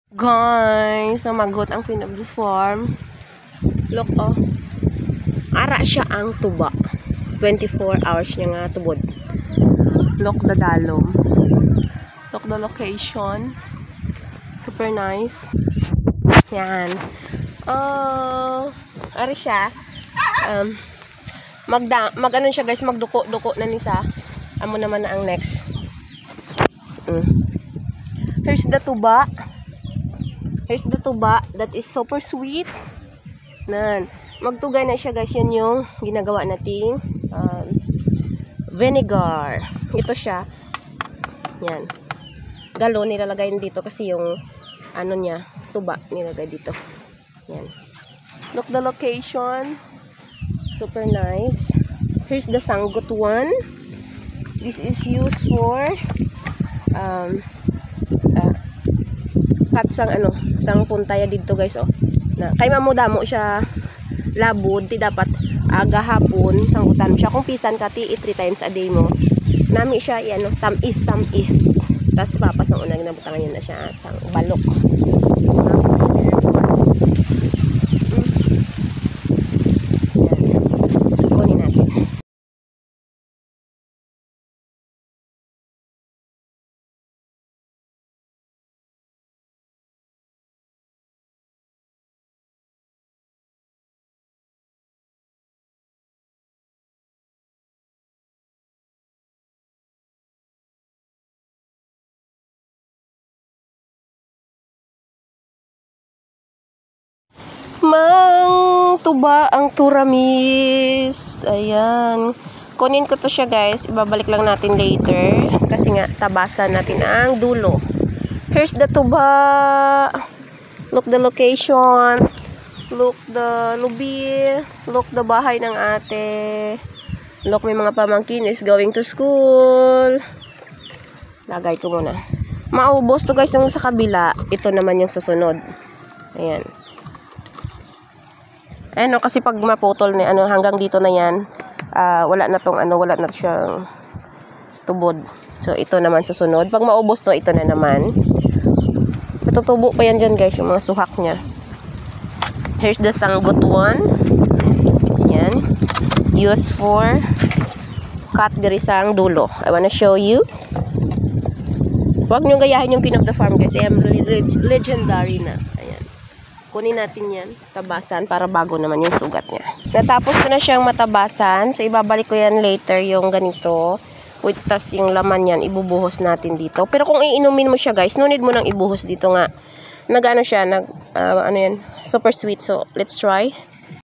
Guys, magot ang Queen of the Farm. Look, oh. Ara siya ang tuba. 24 hours niya nga tubod. Look the dalom. Look the location. Super nice. Yan. Oh, ara siya. Mag-ano siya guys, magduko-duko na ni sa. Amo naman na ang next. Here's the tuba. Here's the tuba that is super sweet. Nan, magtugay na siya guys. Yan yung ginagawa nating vinegar. Ito siya. Yan. Galon nilalagay dito kasi yung ano niya, tuba nilagay dito. Yan. Look the location. Super nice. Here's the sanggot one. This is used for katsang ano, sang puntaya dito guys, oh. Na kay mamudamo siya labod, ti dapat aga hapon sanggutan siya kung pisan ka ti 3 times a day mo. Nami siya ano, tamis. Tas papas ang unang ginabutangan niya na siya sang balok. Kunin natin. Mang tuba ang turamis. Ayan. Kunin ko to siya guys. Ibabalik lang natin later. Kasi nga, tabasan natin ang dulo. Here's the tuba. Look the location. Look the lubi. Look the bahay ng ate. Look, may mga pamangkin is going to school. Lagay ko muna. Maubos to guys yung sa kabila. Ito naman yung susunod. Ayan. Ano kasi pag maputol na ano hanggang dito na yan, wala na tong ano, wala na siyang tubod. So ito naman susunod. Pag maubos to, ito na naman. Matutubo pa yan dyan guys, yung mga suhak niya. Here's the sanggot one. Yan. Used for cut diri sang dulo. I wanna show you. Huwag nyo gayahin yung Queen of the Farm guys. I am legendary na. Kunin natin yan, tabasan, para bago naman yung sugat niya. Natapos ko na siyang matabasan, so ibabalik ko yan later yung ganito. Tas yung laman yan, ibubuhos natin dito. Pero kung iinumin mo siya guys, no need mo nang ibuhos dito nga. Ano siya, ano yan, super sweet. So, let's try.